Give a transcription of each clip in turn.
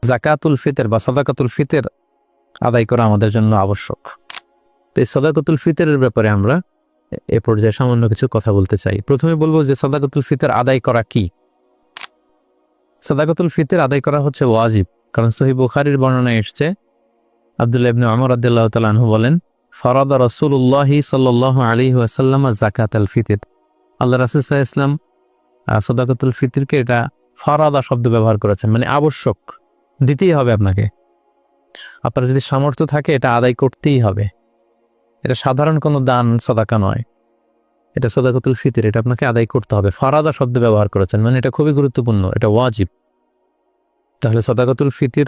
জাকাতুল ফিতর বা সাদাকাতুল ফিতর আদায় করা আমাদের জন্য আবশ্যক। তো এই সাদাকাতুল ফিতরের ব্যাপারে আমরা এ পর্যায়ে সামান্য কিছু কথা বলতে চাই। প্রথমে বলবো যে সাদাকাতুল ফিতর আদায় করা কি। সাদাকাতুল ফিতর আদায় করা হচ্ছে ওয়াজিব, কারণ সহিহ বুখারীর বর্ণনায় এসেছে, আব্দুল্লাহ ইবনে ওমর রাদিয়াল্লাহু তাআলা আনহু বলেন, ফারাদা রাসূলুল্লাহ সাল্লাল্লাহু আলাইহি ওয়াসাল্লাম যাকাতাল ফিতর। আল্লাহ রাসূল সাল্লাল্লাহু আলাইহি ওয়াসাল্লাম সাদাকাতুল ফিতরকে এটা ফারাদা শব্দ ব্যবহার করেছেন, মানে আবশ্যক, দিতেই হবে আপনাকে। আপনার যদি সামর্থ্য থাকে এটা আদায় করতেই হবে। এটা সাধারণ কোনো দান সাদাকা নয়, এটা সাদাকাতুল ফিতর, এটা আপনাকে আদায় করতে হবে। ফারাদা শব্দ ব্যবহার করেছেন, মানে এটা খুবই গুরুত্বপূর্ণ, এটা ওয়াজিব। তাহলে সাদাকাতুল ফিতর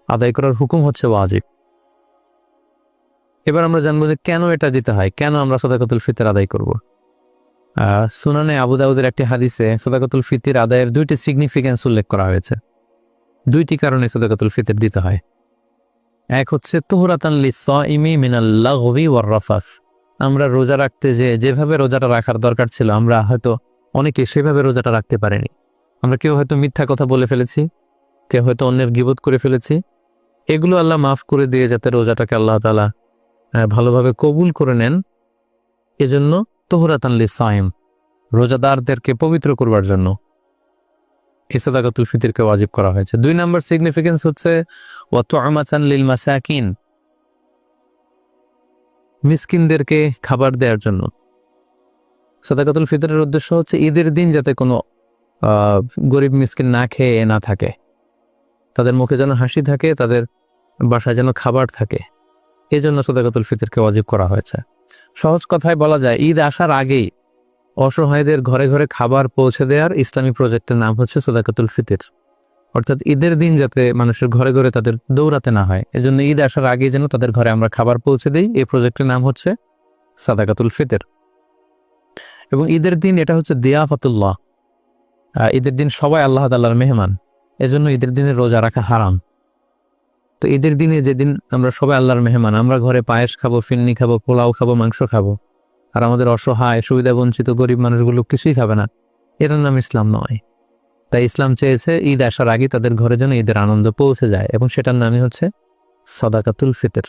আদায় করার হুকুম হচ্ছে ওয়াজিব। এবার আমরা জানবো যে কেন এটা দিতে হয়, কেন আমরা সাদাকাতুল ফিতর আদায় করব। সুনানে আবু দাউদের একটি হাদিসে সাদাকাতুল ফিতর আদায়ের দুইটি সিগনিফিকেন্স উল্লেখ করা হয়েছে। দুইটি কারণে সাদাকাতুল ফিতর দিতে হয়। এক হচ্ছে তুহরাতান লিস-সাইমি মিনাল লাগবি ওয়ার রাফাস। আমরা রোজা রাখতে যেভাবে রোজাটা রাখার দরকার ছিল, আমরা হয়তো অনেকে সেভাবে রোজাটা রাখতে পারিনি। আমরা কেউ হয়তো মিথ্যা কথা বলে ফেলেছি, কেউ হয়তো অন্যের গীবত করে ফেলেছি। এগুলো আল্লাহ মাফ করে দিয়ে যাতে রোজাটাকে আল্লাহ তাআলা ভালোভাবে কবুল করে নেন, এজন্য তুহরাতান লিস-সাইম, রোজাদারদেরকে পবিত্র করবার জন্য এই সাদাকাতুল ফিতরকে ওয়াজিব করা হয়েছে। 2 নম্বর সিগনিফিকেন্স হচ্ছে ওয়া তু'মাতান লিল মাসাকিন, মিসকিনদেরকে খাবার দেওয়ার জন্য। সাদাকাতুল ফিতরের উদ্দেশ্য হচ্ছে ঈদের দিন যাতে কোনো গরিব মিসকিন না খেয়ে না থাকে, তাদের মুখে যেন হাসি থাকে, তাদের বাসায় যেন খাবার থাকে, এই জন্য সাদাকাতুল ফিতরকে ওয়াজিব করা হয়েছে। সহজ কথায় বলা যায়, ঈদ আসার আগেই অসহায়দের ঘরে ঘরে খাবার পৌঁছে দেওয়ার ইসলামী প্রজেক্টের নাম হচ্ছে সাদাকাতুল ফিতর। অর্থাৎ ঈদের দিন যাতে মানুষের ঘরে ঘরে তাদের দৌড়াতে না হয়, এজন্য ঈদ আসার আগেই যেন তাদের ঘরে আমরা খাবার পৌঁছে দিই, এই প্রজেক্টের নাম হচ্ছে সাদাকাতুল ফিতর। এবং ঈদের দিন এটা হচ্ছে দিয়াফাতুল্লাহ, ঈদের দিন সবাই আল্লাহ তাআলার মেহমান, এজন্য ঈদের দিনে রোজা রাখা হারাম। তো ঈদের দিনে যেদিন আমরা সবাই আল্লাহর মেহমান, আমরা ঘরে পায়েস খাবো, ফিরনি খাবো, পোলাও খাবো, মাংস খাবো, আর আমাদের অসহায় সুবিধা বঞ্চিত গরিব মানুষগুলো কিছুই খাবে না, এটার নাম ইসলাম নয়। তাই ইসলাম চেয়েছে ঈদ আসার আগে তাদের ঘরে যেন ঈদের আনন্দ পৌঁছে যায়, এবং সেটার নামই হচ্ছে সাদাকাতুল ফিতর।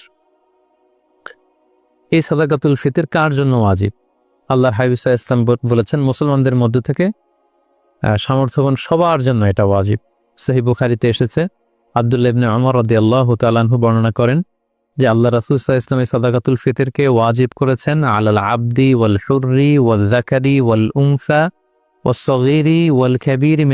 এই সাদাকাতুল ফিতর কার জন্য ওয়াজিব? আল্লাহর হাবিব সাল্লাল্লাহু আলাইহি ওয়াসাল্লাম বলেছেন, মুসলমানদের মধ্য থেকে সামর্থ্যবান সবার জন্য এটা ওয়াজিব। সহিহ বুখারীতে এসেছে, আব্দুল্লাহ ইবনে ওমর রাদিয়াল্লাহু তাআলা আনহু বর্ণনা করেন যে আল্লাহ রাসূল সাল্লাল্লাহু আলাইহি ওয়াসাল্লাম সাদাকাতুল ফিতরকে ওয়াজিব করেছেন আলাল আবদি ওয়াল হুররি ওয়াল যাকারি ওয়াল উনসা ওয়াস সাগীরি ওয়াল কাবীরি